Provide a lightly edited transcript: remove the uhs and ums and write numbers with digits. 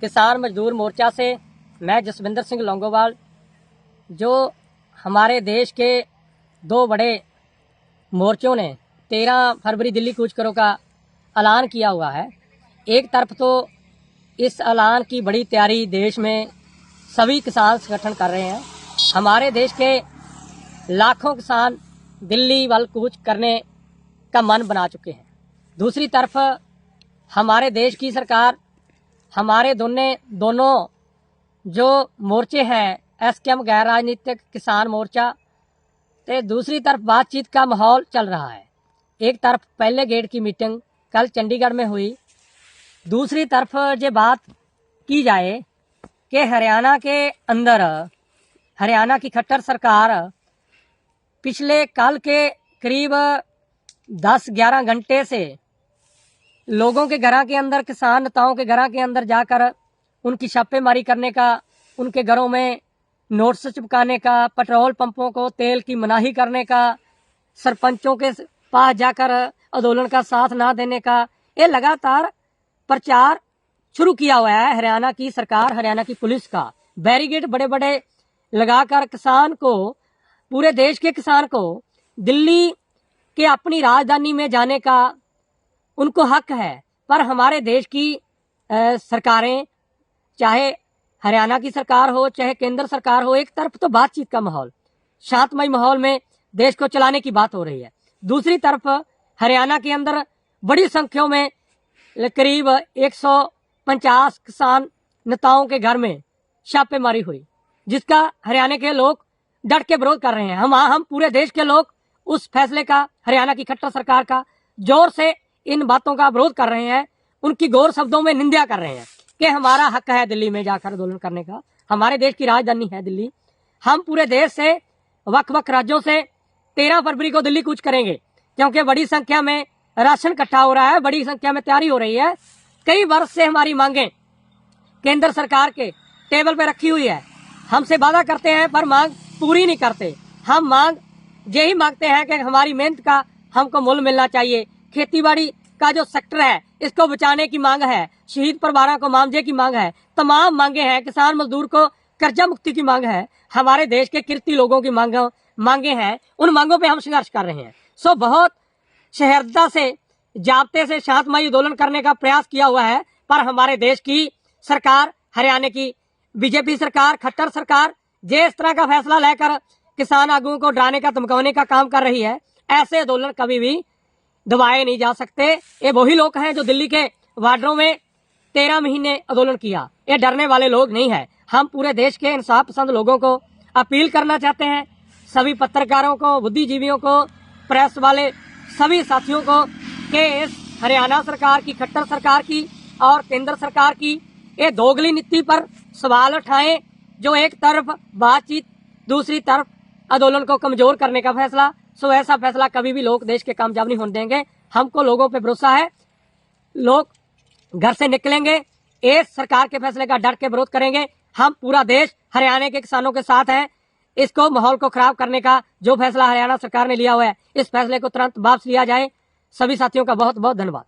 किसान मजदूर मोर्चा से मैं जसविंदर सिंह लौंगोवाल, जो हमारे देश के दो बड़े मोर्चों ने 13 फरवरी दिल्ली कूच करो का ऐलान किया हुआ है। एक तरफ तो इस ऐलान की बड़ी तैयारी देश में सभी किसान संगठन कर रहे हैं। हमारे देश के लाखों किसान दिल्ली वाल कूच करने का मन बना चुके हैं। दूसरी तरफ हमारे देश की सरकार, हमारे दोनों जो मोर्चे हैं, एसकेएम गैर राजनीतिक किसान मोर्चा, तो दूसरी तरफ बातचीत का माहौल चल रहा है। एक तरफ पहले गेट की मीटिंग कल चंडीगढ़ में हुई, दूसरी तरफ ये बात की जाए कि हरियाणा के अंदर हरियाणा की खट्टर सरकार पिछले कल के करीब 10-11 घंटे से लोगों के घरों के अंदर, किसान नेताओं के घरों के अंदर जाकर उनकी छापेमारी करने का, उनके घरों में नोटिस चिपकाने का, पेट्रोल पंपों को तेल की मनाही करने का, सरपंचों के पास जाकर आंदोलन का साथ ना देने का, ये लगातार प्रचार शुरू किया हुआ है हरियाणा की सरकार, हरियाणा की पुलिस का। बैरिकेड बड़े बड़े लगाकर किसान को, पूरे देश के किसान को दिल्ली के अपनी राजधानी में जाने का उनको हक है। पर हमारे देश की सरकारें, चाहे हरियाणा की सरकार हो चाहे केंद्र सरकार हो, एक तरफ तो बातचीत का माहौल, शांतमय माहौल में देश को चलाने की बात हो रही है, दूसरी तरफ हरियाणा के अंदर बड़ी संख्या में करीब 150 किसान नेताओं के घर में छापेमारी हुई, जिसका हरियाणा के लोग डट के विरोध कर रहे हैं। हम पूरे देश के लोग उस फैसले का, हरियाणा की खट्टर सरकार का जोर से इन बातों का विरोध कर रहे हैं, उनकी गौर शब्दों में निंदा कर रहे हैं कि हमारा हक है दिल्ली में जाकर आंदोलन करने का, हमारे देश की राजधानी है दिल्ली। हम पूरे देश से, वक् राज्यों से 13 फरवरी को दिल्ली कूच करेंगे, क्योंकि बड़ी संख्या में राशन इकट्ठा हो रहा है, बड़ी संख्या में तैयारी हो रही है। कई वर्ष से हमारी मांगें केंद्र सरकार के टेबल पे रखी हुई है, हमसे वादा करते हैं पर मांग पूरी नहीं करते। हम मांग यही मांगते हैं कि हमारी मेहनत का हमको मूल्य मिलना चाहिए। खेतीबाड़ी का जो सेक्टर है, इसको बचाने की मांग है, शहीद परिवारों को मुआवजे की मांग है, तमाम मांगे हैं, किसान मजदूर को कर्जा मुक्ति की मांग है, हमारे देश के किरती लोगों की मांगे हैं। उन मांगों पे हम संघर्ष कर रहे हैं। सो बहुत सहृदयता से, जाब्ते से शांतमय आंदोलन करने का प्रयास किया हुआ है, पर हमारे देश की सरकार, हरियाणा की बीजेपी सरकार, खट्टर सरकार, इस तरह का फैसला लेकर किसान आगुओं को डराने का, धमकाने का काम कर रही है। ऐसे आंदोलन कभी भी दबाए नहीं जा सकते। ये वही लोग हैं जो दिल्ली के वार्डों में 13 महीने आंदोलन किया, ये डरने वाले लोग नहीं है। हम पूरे देश के इंसाफ पसंद लोगों को अपील करना चाहते हैं, सभी पत्रकारों को, बुद्धिजीवियों को, प्रेस वाले सभी साथियों को, कि इस हरियाणा सरकार की, खट्टर सरकार की और केंद्र सरकार की ये दोगली नीति पर सवाल उठाएं, जो एक तरफ बातचीत, दूसरी तरफ आंदोलन को कमजोर करने का फैसला। सो ऐसा फैसला कभी भी लोग देश के कामयाब नहीं होने देंगे। हमको लोगों पे भरोसा है, लोग घर से निकलेंगे, इस सरकार के फैसले का डट के विरोध करेंगे। हम पूरा देश हरियाणा के किसानों के साथ हैं। इसको, माहौल को खराब करने का जो फैसला हरियाणा सरकार ने लिया हुआ है, इस फैसले को तुरंत वापस लिया जाए। सभी साथियों का बहुत बहुत धन्यवाद।